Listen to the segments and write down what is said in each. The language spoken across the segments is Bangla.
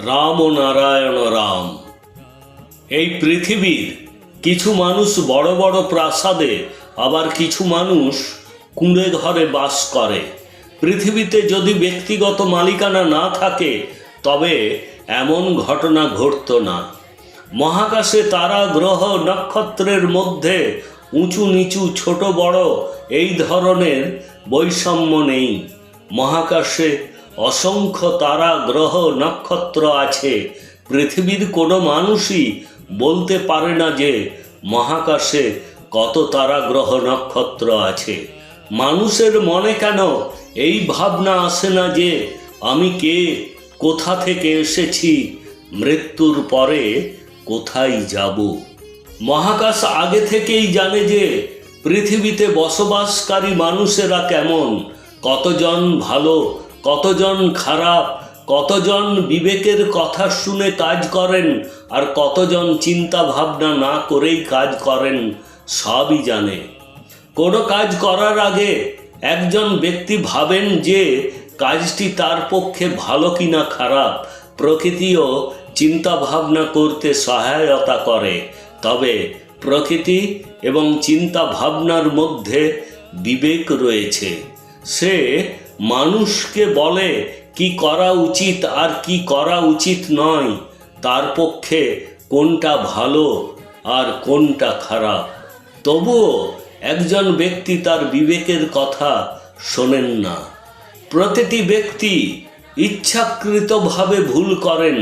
রাম ও নারায়ণ রাম। এই পৃথিবীর কিছু মানুষ বড় বড় প্রাসাদে, আবার কিছু মানুষ কুঁড়ে ঘরে বাস করে। পৃথিবীতে যদি ব্যক্তিগত মালিকানা না থাকে তবে এমন ঘটনা ঘটত না। মহাকাশে তারা, গ্রহ, নক্ষত্রের মধ্যে উঁচু নিচু, ছোট বড় এই ধরনের বৈষম্য নেই। মহাকাশে অসংখ্য তারা, গ্রহ, নক্ষত্র আছে। পৃথিবীর কোনো মানুষই বলতে পারে না যে মহাকাশে কত তারা, গ্রহ, নক্ষত্র আছে। মানুষের মনে কেন এই ভাবনা আসে না যে আমি কে, কোথা থেকে এসেছি, মৃত্যুর পরে কোথায় যাব? মহাকাশ আগে থেকেই জানে যে পৃথিবীতে বসবাসকারী মানুষেরা কেমন, কতজন ভালো, কতজন খারাপ, কতজন বিবেকের কথা শুনে কাজ করেন আর কতজন চিন্তা ভাবনা না করেই কাজ করেন, সবই জানে। কোনো কাজ করার আগে একজন ব্যক্তি ভাবেন যে কাজটি তার পক্ষে ভালো কিনা খারাপ। প্রকৃতিও চিন্তা ভাবনা করতে সহায়তা করে, তবে প্রকৃতি এবং চিন্তা ভাবনার মধ্যে বিবেক রয়েছে। সে মানুষকে বলে কি করা উচিত আর কি করা উচিত নয়, তার পক্ষে কোনটা ভালো আর কোনটা খারাপ। তবুও একজন ব্যক্তি তার বিবেকের কথা শোনেন না। প্রতিটি ব্যক্তি ইচ্ছাকৃতভাবে ভুল করেন।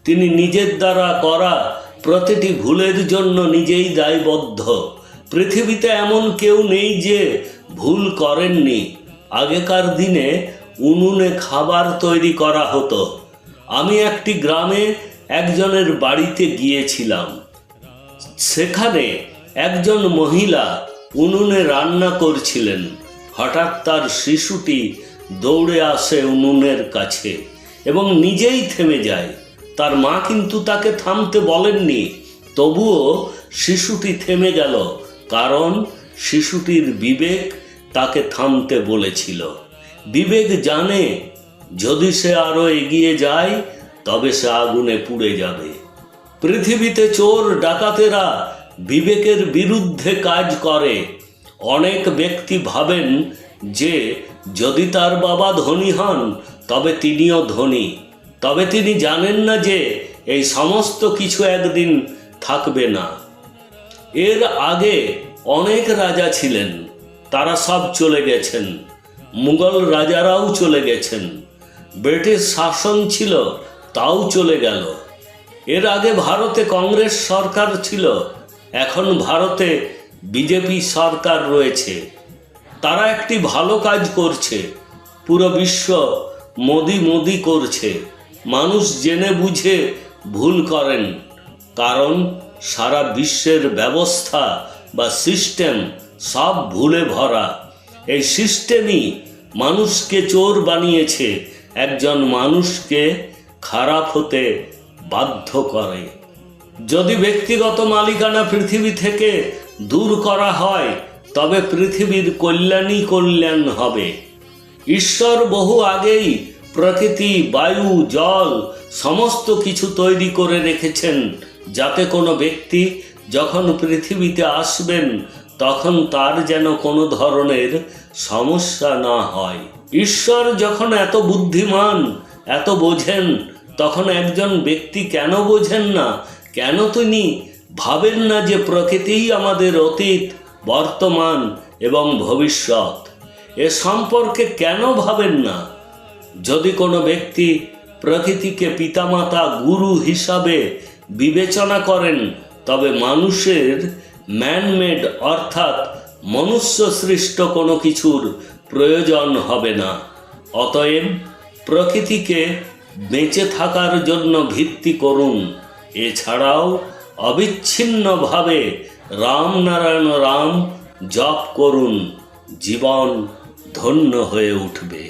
তিনি নিজের দ্বারা করা প্রতিটি ভুলের জন্য নিজেই দায়বদ্ধ। পৃথিবীতে এমন কেউ নেই যে ভুল করেননি। আগেকার দিনে উনুনে খাবার তৈরি করা হতো। আমি একটি গ্রামে একজনের বাড়িতে গিয়েছিলাম। সেখানে একজন মহিলা উনুনে রান্না করছিলেন। হঠাৎ তার শিশুটি দৌড়ে আসে উনুনের কাছে এবং নিজেই থেমে যায়। তার মা কিন্তু তাকে থামতে বলেননি, তবুও শিশুটি থেমে গেল, কারণ শিশুটির বিবেক তাকে থামতে বলেছিল। বিবেক জানে যদি সে আরো এগিয়ে যায় তবে সে আগুনে পুড়ে যাবে। পৃথিবীতে চোর ডাকাতেরা বিবেকের বিরুদ্ধে কাজ করে। অনেক ব্যক্তি ভাবেন যে যদি তার বাবা ধনী হন তবে তিনিও ধনী, তবে তিনি জানেন না যে এই সমস্ত কিছু একদিন থাকবে না। এর আগে অনেক রাজা ছিলেন, তারা সব চলে গেছেন। মুঘল রাজারাও চলে গেছেন। ব্রিটিশ শাসন ছিল, তাও চলে গেল। এর আগে ভারতে কংগ্রেস সরকার ছিল, এখন ভারতে বিজেপি সরকার রয়েছে। তারা একটি ভালো কাজ করছে। পুরো বিশ্ব মোদি মোদি করছে। মানুষ জেনে বুঝে ভুল করেন, কারণ সারা বিশ্বের ব্যবস্থা বা সিস্টেম সব ভুলে ভরা। এই সিস্টেমই মানুষকে চোর বানিয়েছে, একজন মানুষকে খারাপ হতে বাধ্য করে। যদি ব্যক্তিগত মালিকানা পৃথিবী থেকে দূর করা হয় তবে পৃথিবীর কল্যাণই কল্যাণ হবে। ঈশ্বর বহু আগেই প্রকৃতি, বায়ু, জল সমস্ত কিছু তৈরি করে রেখেছেন, যাতে কোনো ব্যক্তি যখন পৃথিবীতে আসবেন তখন তার যেন কোনো ধরনের সমস্যা না হয়। ঈশ্বর যখন এত বুদ্ধিমান, এত বোঝেন, তখন একজন ব্যক্তি কেন বোঝেন না? কেন তিনি ভাবেন না যে প্রকৃতিই আমাদের অতীত, বর্তমান এবং ভবিষ্যৎ? এ সম্পর্কে কেন ভাবেন না? যদি কোনো ব্যক্তি প্রকৃতিকে পিতামাতা, গুরু হিসাবে বিবেচনা করেন তবে মানুষের ম্যানমেড অর্থাৎ মনুষ্য সৃষ্ট কোনো কিছুর প্রয়োজন হবে না। অতএব প্রকৃতিকে বেঁচে থাকার জন্য ভিত্তি করুন। এছাড়াও অবিচ্ছিন্নভাবে রাম নারায়ণ রাম জপ করুন। জীবন ধন্য হয়ে উঠবে।